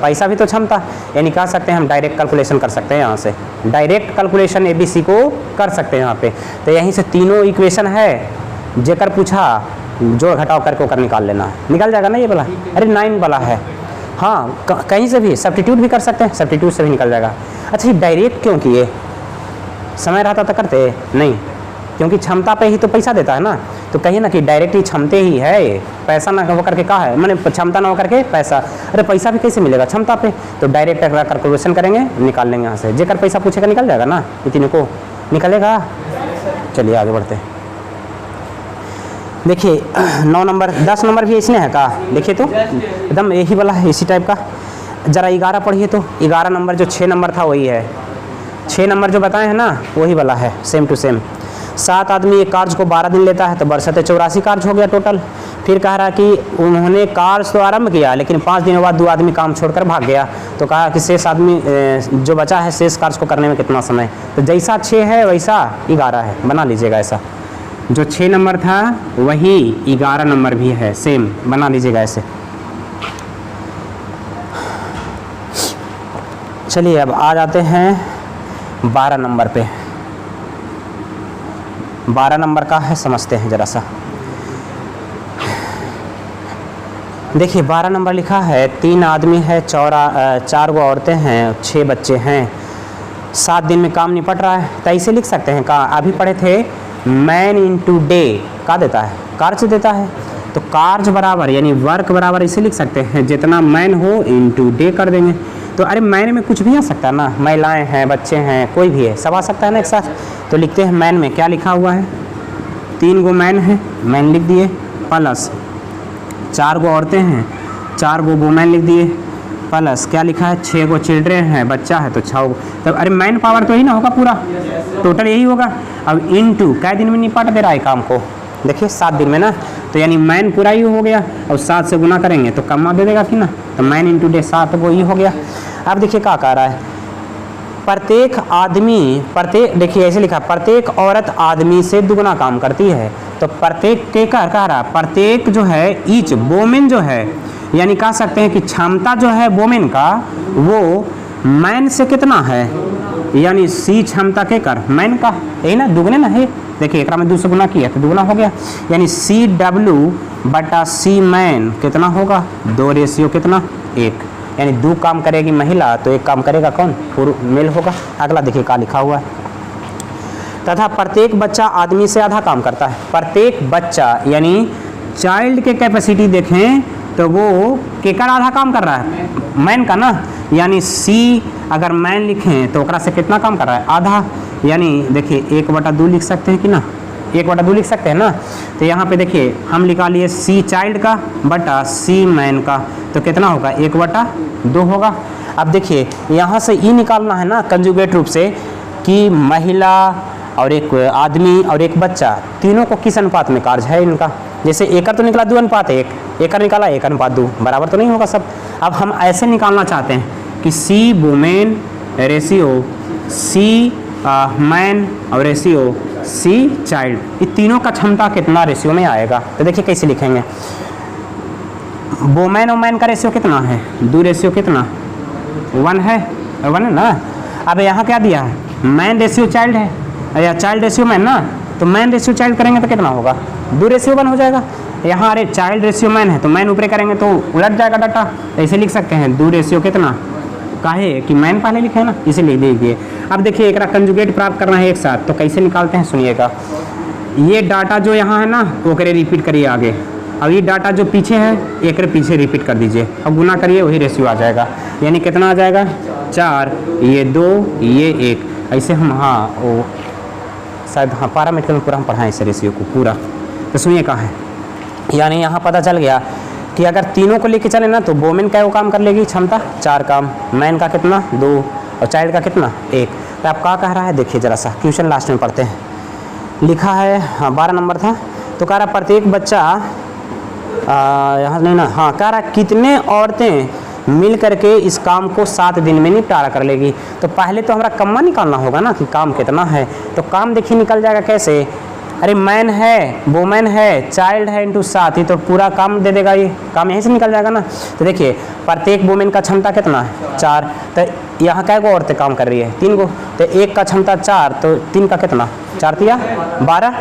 Speaker 1: पैसा भी तो क्षमता, यानी कह सकते हैं हम डायरेक्ट कैलकुलेशन कर सकते हैं। यहाँ से डायरेक्ट कैलकुलेशन ABC को कर सकते हैं यहाँ पे। तो यहीं से तीनों इक्वेशन है, जेकर पूछा जोड़ घटाव करके ओकर निकाल लेना, निकल जाएगा ना ये वाला। अरे 9 वाला है। हाँ कहीं से भी सब्स्टिट्यूट भी कर सकते हैं, सब्स्टिट्यूट से भी निकल जाएगा। अच्छा ये डायरेक्ट क्यों किए? समय रहता तो करते नहीं, क्योंकि क्षमता पे ही तो पैसा देता है ना। तो कहिए ना कि डायरेक्ट ही क्षमते ही है, पैसा ना हो करके कहा है, मैंने क्षमता ना हो करके पैसा। अरे पैसा भी कैसे मिलेगा? क्षमता पे। तो डायरेक्ट कैलकुलेशन करेंगे, निकाल लेंगे यहाँ से। जेकर पैसा पूछेगा निकल जाएगा ना, ये तीनों को निकलेगा। चलिए आगे बढ़ते हैं। देखिए 9 नंबर, 10 नंबर भी इसने है का? देखिए तो एकदम यही वाला है, इसी टाइप का। ज़रा 11 पढ़िए तो 11 नंबर जो 6 नंबर था वही है। 6 नंबर जो बताए हैं ना वही वाला है, सेम टू सेम। 7 आदमी एक कार्य को 12 दिन लेता है तो बरसते 84 कार्य हो गया टोटल। फिर कह रहा कि उन्होंने कार्य तो आरंभ किया लेकिन 5 दिनों बाद 2 आदमी काम छोड़कर भाग गया, तो कहा कि शेष आदमी जो बचा है शेष कार्य को करने में कितना समय। तो जैसा 6 है वैसा 11 है, बना लीजिएगा ऐसा। जो 6 नंबर था वही 11 नंबर भी है, सेम बना लीजिएगा ऐसे। चलिए अब आ जाते हैं 12 नंबर पे। 12 नंबर का है, समझते हैं ज़रा सा। देखिए 12 नंबर लिखा है 3 आदमी है, 4 गो औरतें हैं, 6 बच्चे हैं, 7 दिन में काम निपट रहा है। तो ऐसे लिख सकते हैं, का अभी पढ़े थे मैन इंटू डे का देता है, कार्य देता है, तो कार्य बराबर यानी वर्क बराबर इसे लिख सकते हैं जितना मैन हो इंटू डे कर देंगे। तो अरे मैन में कुछ भी आ सकता है ना, महिलाएं हैं, बच्चे हैं, कोई भी है, सब आ सकता है ना एक साथ। तो लिखते हैं मैन में क्या लिखा हुआ है, 3 गो मैन है, मैन लिख दिए, प्लस 4 गो औरतें हैं, 4 गो वुमेन लिख दिए, प्लस क्या लिखा है 6 गो चिल्ड्रेन है, बच्चा है तो 6 गो। तब अरे मैन पावर तो यही ना होगा, पूरा टोटल यही होगा। अब इनटू कै दिन में निपट दे रहा है काम को, देखिए 7 दिन में ना, तो यानी मैन पूरा ही हो गया और 7 से गुना करेंगे तो कमा दे देगा कि ना, तो मैन इंटू डे 7 गो ही हो गया। अब देखिए क्या कह रहा है, प्रत्येक आदमी, प्रत्येक देखिए ऐसे लिखा प्रत्येक औरत आदमी से दुगना काम करती है, तो प्रत्येक के कह रहा प्रत्येक जो है ईच वोमेन जो है, यानी कह सकते हैं कि क्षमता जो है वोमेन का वो मैन से कितना है, यानी सी क्षमता के कर मैन का, यही ना दुगने ना है। देखिए एक में 2 से गुना किया तो दुगना हो गया, यानी सी डब्ल्यू बटा सी मैन कितना होगा 2 रेशियो कितना 1, यानी 2 काम करेगी महिला तो 1 काम करेगा कौन, मेल होगा। अगला देखिए क्या लिखा हुआ है, तथा प्रत्येक बच्चा आदमी से आधा काम करता है। प्रत्येक बच्चा यानी चाइल्ड के कैपेसिटी देखें तो वो केकर आधा काम कर रहा है, मैन का ना, यानी सी अगर मैन लिखें तो ओकरा से कितना काम कर रहा है, आधा, यानी देखिए 1/2 लिख सकते हैं कि ना, 1/2 लिख सकते हैं ना। तो यहाँ पे देखिए हम लिखा लिए सी चाइल्ड का बटा सी मैन का, तो कितना होगा 1/2 होगा। अब देखिए यहाँ से ई निकालना है ना कंजुगेट रूप से कि महिला और एक आदमी और एक बच्चा तीनों को किस अनुपात में कार्य है इनका, जैसे एकड़ तो निकला 2:1, एकड़ निकाला 1:2, बराबर तो नहीं होगा सब। अब हम ऐसे निकालना चाहते हैं कि सी वुमेन रेशियो सी मैन और रेशियो सी चाइल्ड, ये तीनों का क्षमता कितना रेशियो में आएगा। तो देखिए कैसे लिखेंगे, वुमेन और मैन का रेशियो कितना है 2 रेशियो कितना 1 है, 1 है ना। अब यहाँ क्या दिया है, मैन रेशियो चाइल्ड है या चाइल्ड रेशियो मैन ना, तो मैन रेशियो चाइल्ड करेंगे तो कितना होगा 2 रेशियो 1 हो जाएगा। यहाँ अरे चाइल्ड रेशियो मैन है तो मैन ऊपर करेंगे तो उलट जाएगा डाटा, ऐसे लिख सकते हैं 2 रेशियो कितना, काहे कि मैन पहले लिखे है ना, इसे लिख दीजिए। अब देखिए एक कंजुगेट प्राप्त करना है एक साथ, तो कैसे निकालते हैं सुनिएगा। ये डाटा जो यहाँ है ना वो करे रिपीट करिए आगे, अब ये डाटा जो पीछे है एक पीछे रिपीट कर दीजिए, अब गुना करिए वही रेशियो आ जाएगा, यानी कितना आ जाएगा 4, ये 2, ये 1, ऐसे हम हाँ वो शायद हाँ पैरामीटर में पूरा हम पढ़ाएं इस रेशियो को पूरा। तो सुनिए कहाँ है, यानी यहाँ पता चल गया कि अगर तीनों को लेके चले ना तो वोमेन का वो काम कर लेगी क्षमता 4 काम, मैन का कितना 2 और चाइल्ड का कितना 1। तो आप क्या कह रहा है देखिए ज़रा सा, क्वेश्चन लास्ट में पढ़ते हैं। लिखा है हाँ 12 नंबर था, तो कह रहा प्रत्येक बच्चा यहाँ नहीं ना, हाँ कह रहा कितने औरतें मिल करके इस काम को 7 दिन में निपटारा कर लेगी। तो पहले तो हमारा कम्मा निकालना होगा ना कि काम कितना है, तो काम देखिए निकल जाएगा कैसे, अरे मैन है वुमेन है चाइल्ड है इंटू 7, ही तो पूरा काम दे देगा, ये काम यहीं से निकल जाएगा ना। तो देखिए प्रत्येक वुमेन का क्षमता कितना है 4, तो यहाँ कै गो औरतें काम कर रही है 3 गो, तो एक का क्षमता 4 तो 3 का कितना 4 तिया 12,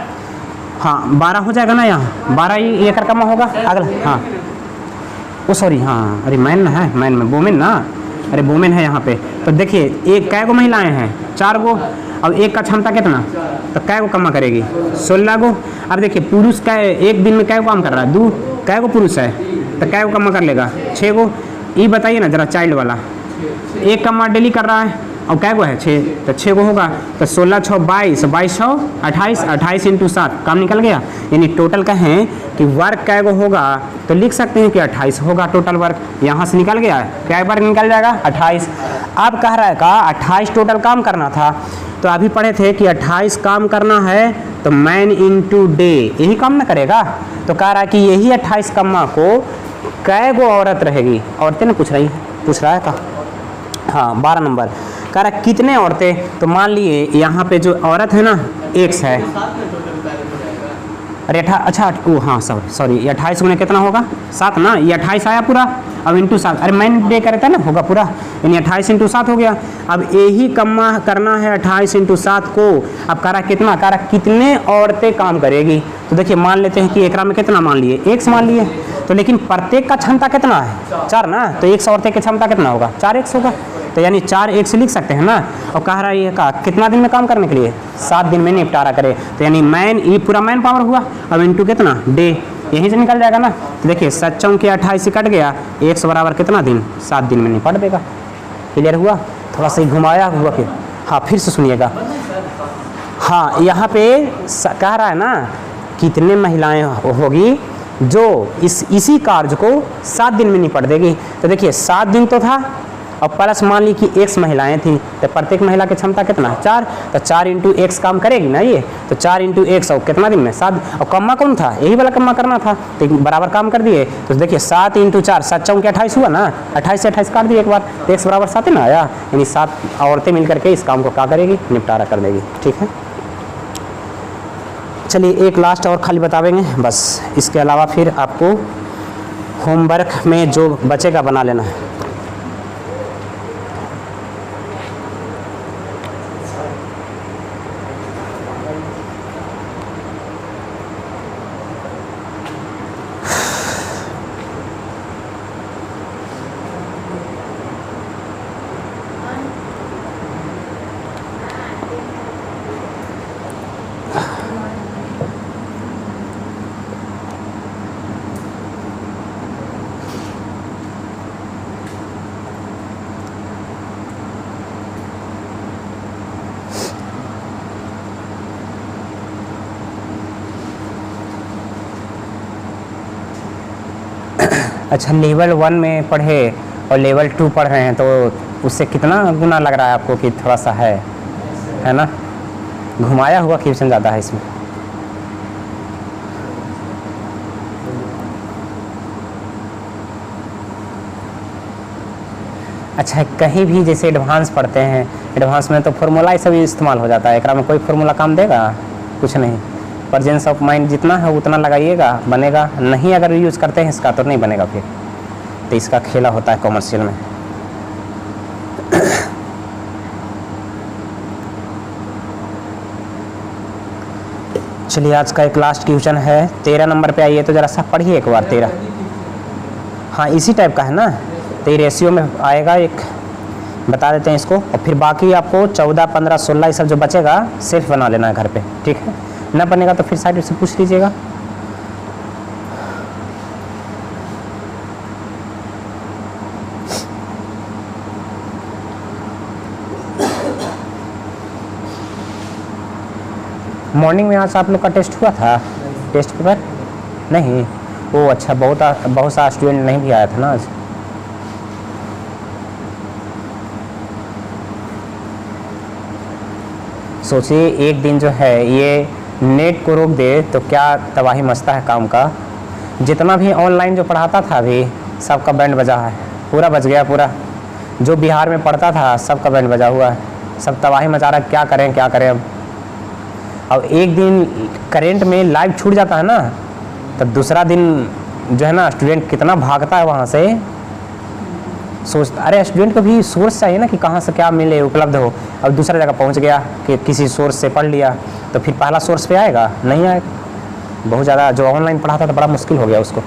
Speaker 1: हाँ 12 हो जाएगा ना, यहाँ 12 ही एक कम होगा। अगला हाँ वो सॉरी हाँ अरे मैन है, मैन में वुमेन ना, अरे वुमेन है यहाँ पे। तो देखिए एक कै गो महिलाएं हैं 4 गो, अब एक का क्षमता कितना, तो कै गो कमा करेगी 16 गो। अब देखिए पुरुष का एक दिन में कै गो काम कर रहा है 2, कै गो पुरुष है तो कै गो कमा कर लेगा 6 गो। ये बताइए ना जरा चाइल्ड वाला, एक कमा डेली कर रहा है और कै गो है 6, तो 6 गो होगा, तो 16 6 22, 22 6 28, 28 इंटू 7 काम निकल गया। यानी टोटल कहें कि वर्क कै गो होगा तो लिख सकते हैं कि 28 होगा टोटल वर्क, यहाँ से निकल गया क्या वर्क निकल जाएगा 28। अब कह रहा है का 28 टोटल काम करना था, तो अभी पढ़े थे कि 28 काम करना है तो मैन इंटू डे यही काम ना करेगा। तो कह रहा है कि यही 28 कम्मा को कै गो औरत रहेगी, औरतें ना पूछ रहा है का। हाँ 12 नंबर कह रहा है कितने औरतें, तो मान लिए यहाँ पे जो औरत है ना एक्स है।
Speaker 2: साथ में टोटल कार्य हो जाएगा।
Speaker 1: अरे अच्छा ओ हाँ सॉरी ये 28 गुने कितना होगा 7 ना, ये 28 आया पूरा, अब इंटू 7, अरे मैन डे करता है ना होगा पूरा, यानी 28 इंटू 7 हो गया। अब यही कम्मा करना है 28 इंटू 7 को। अब कह रहा कितना, कह रहा कितने औरतें काम करेगी। तो देखिए मान लेते हैं कि एकरा में कितना मान लिए, एक्स मान लिए, तो लेकिन प्रत्येक का क्षमता कितना है 4 ना, तो 100 औरतें की क्षमता कितना होगा 4x होगा, तो यानी 4x लिख सकते हैं ना। और कह रहा है ये का कितना दिन में काम करने के लिए 7 दिन में निपटारा करे, तो यानी मैन, ये पूरा मैन पावर हुआ। अब इंटू कितना डे, यहीं से निकल जाएगा ना। तो देखिए 7 चौके 28 से कट गया, 100 बराबर कितना दिन 7 दिन में निपट देगा। क्लियर हुआ, थोड़ा सा घुमाया हुआ फिर। हाँ फिर से सुनिएगा, हाँ यहाँ पे कह रहा है ना कितने महिलाएं होगी जो इसी कार्य को 7 दिन में निपट देगी। तो देखिए 7 दिन तो था, और प्लस मान ली कि x महिलाएं थी, तो प्रत्येक महिला की क्षमता कितना 4, तो 4 इंटू एक्स काम करेगी ना ये, तो 4 इंटू एक्स और कितना दिन में 7, और कम्मा कौन था यही वाला कम्मा करना था, तो बराबर काम कर दिए। तो देखिए 7 इंटू 4 7 चौके 28 हुआ ना, 28 से 28 काट दिए एक बार, तो x बराबर 7 है ना आया, यानी 7 औरतें मिलकर के इस काम को क्या करेगी निपटारा कर देगी। ठीक है, चलिए एक लास्ट और खाली बतावेंगे बस, इसके अलावा फिर आपको होमवर्क में जो बचेगा बना लेना है। अच्छा लेवल 1 में पढ़े और लेवल 2 पढ़ रहे हैं, तो उससे कितना गुना लग रहा है आपको कि थोड़ा सा है ना, घुमाया हुआ क्वेश्चन ज़्यादा है इसमें। अच्छा कहीं भी जैसे एडवांस पढ़ते हैं, एडवांस में तो फार्मूला ही सब इस्तेमाल हो जाता है, एकरा में कोई फार्मूला काम देगा कुछ नहीं, प्रेजेंस ऑफ माइंड जितना है उतना लगाइएगा बनेगा, नहीं अगर यूज़ करते हैं इसका तो नहीं बनेगा फिर, तो इसका खेला होता है कॉमर्शियल में। चलिए आज का एक लास्ट क्वेश्चन है 13 नंबर पे आइए, तो ज़रा सा पढ़िए एक बार 13। हाँ इसी टाइप का है ना, तो ये रेशियो में आएगा एक, बता देते हैं इसको, और फिर बाकी आपको 14 15 16 ये सब जो बचेगा सेल्फ बना लेना है घर पे। ठीक है, ना बनेगा तो फिर साइड से पूछ लीजिएगा। मॉर्निंग में आज आप लोग का टेस्ट हुआ था, टेस्ट पेपर नहीं, वो अच्छा बहुत सा स्टूडेंट नहीं भी आया था ना आज। सोचिए एक दिन जो है ये नेट को रोक दे तो क्या तबाही मचता है काम का। जितना भी ऑनलाइन जो पढ़ाता था अभी सबका बैंड बजा है, पूरा बज गया पूरा, जो बिहार में पढ़ता था सबका बैंड बजा हुआ है, सब तबाही मचा रहा है, क्या करें अब एक दिन करंट में लाइव छूट जाता है ना, तब दूसरा दिन जो है ना स्टूडेंट कितना भागता है वहाँ से, सोचता अरे स्टूडेंट को भी सोर्स चाहिए ना कि कहाँ से क्या मिले उपलब्ध हो। अब दूसरा जगह पहुँच गया कि किसी सोर्स से पढ़ लिया, तो फिर पहला सोर्स पे आएगा नहीं आएगा। बहुत ज़्यादा जो ऑनलाइन पढ़ाता था बड़ा मुश्किल हो गया उसको।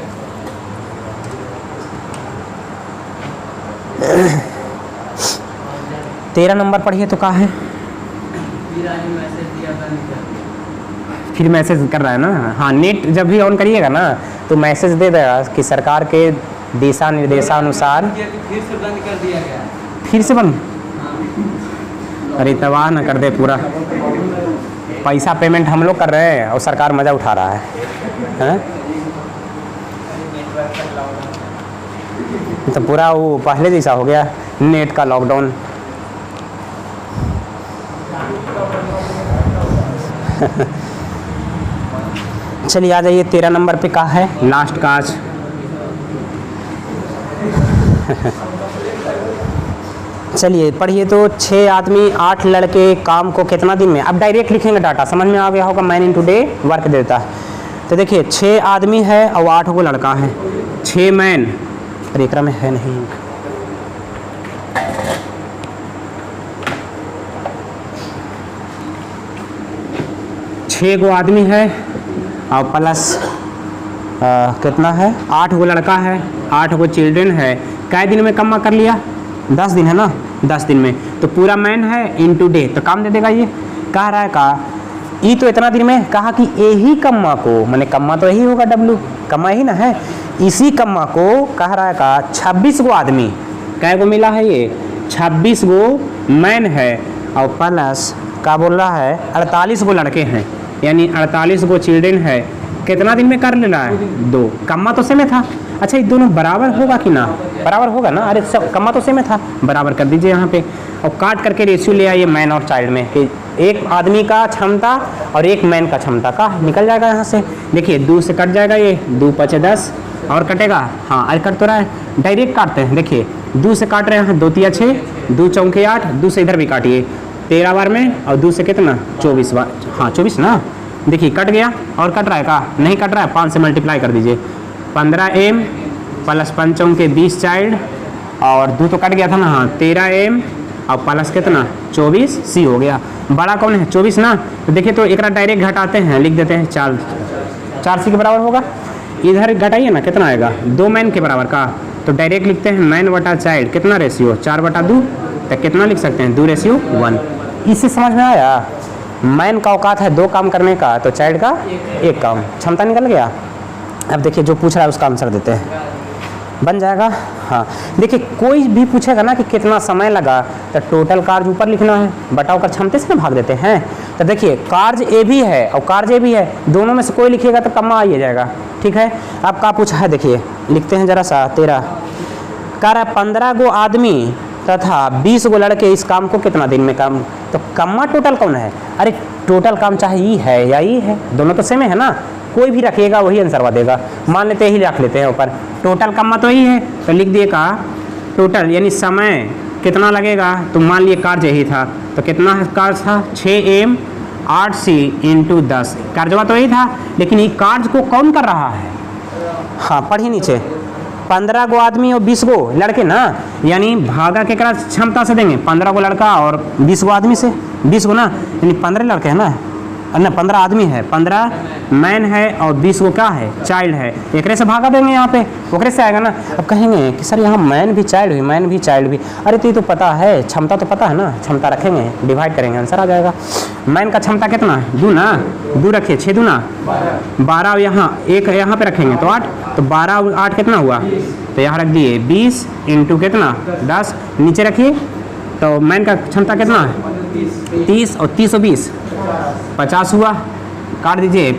Speaker 1: तेरह नंबर पढ़िए तो कहाँ है, फिर मैसेज कर रहा है ना। हाँ नेट जब भी ऑन करिएगा ना तो मैसेज दे देगा कि सरकार के दिशा निर्देशानुसार
Speaker 2: फिर से बंद कर दिया गया,
Speaker 1: फिर से बंद, अरे तबाह ना कर दे पूरा, पैसा पेमेंट हम लोग कर रहे हैं और सरकार मज़ा उठा रहा है। तो पूरा वो पहले जैसा हो गया नेट का लॉकडाउन। चलिए आ जाइए 13 नंबर पे का है लास्ट का आज। चलिए पढ़िए तो 6 आदमी 8 लड़के काम को कितना दिन में, अब डायरेक्ट लिखेंगे डाटा, समझ में आ गया होगा। Man in two day work देता है। तो देखिए 6 आदमी है और 8 गो लड़का है, 6 मैन, अरे एकरा में है नहीं, 6 गो आदमी है और प्लस कितना है 8 गो लड़का है, 8 गो चिल्ड्रन है। कै दिन में कमा कर लिया, 10 दिन है ना, 10 दिन में। तो पूरा मैन है इनटू डे, तो काम दे देगा। ये कह रहा है का ई तो इतना दिन में, कहा कि यही कम्मा को, मैंने कम्मा तो यही होगा डब्लू, कम्मा ही ना है, इसी कम्मा को कह रहा है का 26 गो आदमी, कै गो मिला है ये 26 गो मैन है और प्लस का बोल रहा है 48 गो लड़के हैं, यानी 48 गो चिल्ड्रन है। कितना दिन में कर लेना है, 2। कम्मा तो सेम था। अच्छा ये दोनों बराबर होगा कि ना, बराबर होगा ना, अरे सब कम्मा तो सेम था, बराबर कर दीजिए यहाँ पे और काट करके रेशियो ले आइए मैन और चाइल्ड में कि एक आदमी का क्षमता और एक मैन का क्षमता का निकल जाएगा यहाँ से। देखिए 2 से कट जाएगा, ये 2 × 5 = 10 और कटेगा, हाँ अरे कट तो रहा है, डायरेक्ट काटते हैं। देखिए 2 से काट रहे हैं, 2 × 3 = 6, 2 × 4 = 8, 2 से इधर भी काटिए 13 बार में और 2 से कितना 24 बार, हाँ 24 ना। देखिए कट गया और कट रहा है का, नहीं कट रहा है, 5 से मल्टीप्लाई कर दीजिए, 15m प्लस 5 × 4 = 20 चाइल्ड और 2 तो कट गया था ना, हाँ 13m और प्लस कितना 24 सी हो गया। बड़ा कौन है 24 ना, तो देखिए तो एक डायरेक्ट घटाते हैं, लिख देते हैं 4 सी के बराबर होगा। इधर घटाइए ना, कितना आएगा 2 मैन के बराबर का, तो डायरेक्ट लिखते हैं मैन बटा चाइल्ड, कितना रेशियो 4/2, तो कितना लिख सकते हैं 2:1। इससे समझ में आया, मैन का औकात है 2 काम करने का, तो चाइल्ड का 1 काम, क्षमता निकल गया। अब देखिए जो पूछ रहा है उसका आंसर देते हैं, बन जाएगा। हाँ देखिए कोई भी पूछेगा ना कि कितना समय लगा, तो टोटल कार्य ऊपर लिखना है, बटा होकर क्षमते से ना भाग देते हैं। तो देखिए कार्य ए भी है और कार्य ए भी है, दोनों में से कोई लिखिएगा तो कम्मा आइए जाएगा, ठीक है। अब का पूछा है, देखिए लिखते हैं जरा सा 13, कह रहा है 15 गो आदमी तथा 20 गो लड़के इस काम को कितना दिन में काम, तो कम्मा टोटल कौन है, अरे टोटल काम चाहे ई है या ई है, दोनों तो सेम है ना, कोई भी रखिएगा वही आंसर देगा। मान लेते ही रख लेते हैं ऊपर, टोटल कम्मा तो ही है, तो लिख दिए का टोटल, यानी समय कितना लगेगा, तो मान लिए कार्य यही था, तो कितना कार्य था 6m 8c × 10, कार्य तो यही था, लेकिन ये कार्य को कौन कर रहा है, हाँ पढ़िए नीचे 15 गो आदमी और 20 गो लड़के ना, यानी भागा के क्षमता से देंगे, 15 गो लड़का और 20 गो आदमी से, 20 गो ना, यानी 15 लड़के हैं ना, 15 आदमी है, 15 मैन है और 20 गो क्या है चाइल्ड है, एक से भागा देंगे यहाँ पे, ओकरे से आएगा ना। अब कहेंगे कि सर यहाँ मैन भी चाइल्ड भी, मैन भी चाइल्ड भी, अरे तो ये तो पता है, क्षमता तो पता है ना, क्षमता रखेंगे डिवाइड करेंगे आंसर आ जाएगा। मैन का क्षमता कितना है 2 ना, 2 रखिए 6 2 ना 12, यहाँ एक यहाँ पे रखेंगे तो 8, तो 12 और 8 कितना हुआ, तो यहाँ रख दिए 20 × कितना 10, नीचे रखिए, तो मैन का क्षमता कितना है 30 और 30 और 20 50 हुआ, काट दीजिए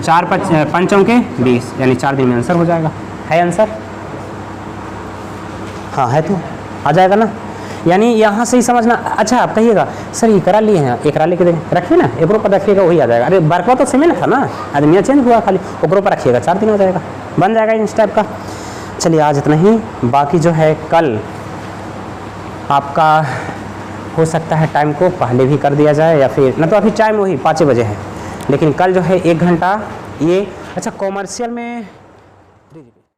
Speaker 1: 4 × 5 = 20, यानी 4 दिन में आंसर हो जाएगा। है आंसर, हाँ है तो आ जाएगा ना, यानी यहाँ से ही समझना। अच्छा आप कहिएगा सर ये करा लिए हैं, एक लेके देंगे, रखिए ना एक पर रखिएगा वही आ जाएगा, अरे बर्कवा तो सेम था ना, आदमी चेंज हुआ खाली, ओकरों पर रखिएगा 4 दिन हो जाएगा, बन जाएगा इस टाइप का। चलिए आज इतना ही, बाकी जो है कल आपका हो सकता है टाइम को पहले भी कर दिया जाए, या फिर ना तो अभी टाइम वही 5 बजे है, लेकिन कल जो है 1 घंटा ये। अच्छा कॉमर्शियल में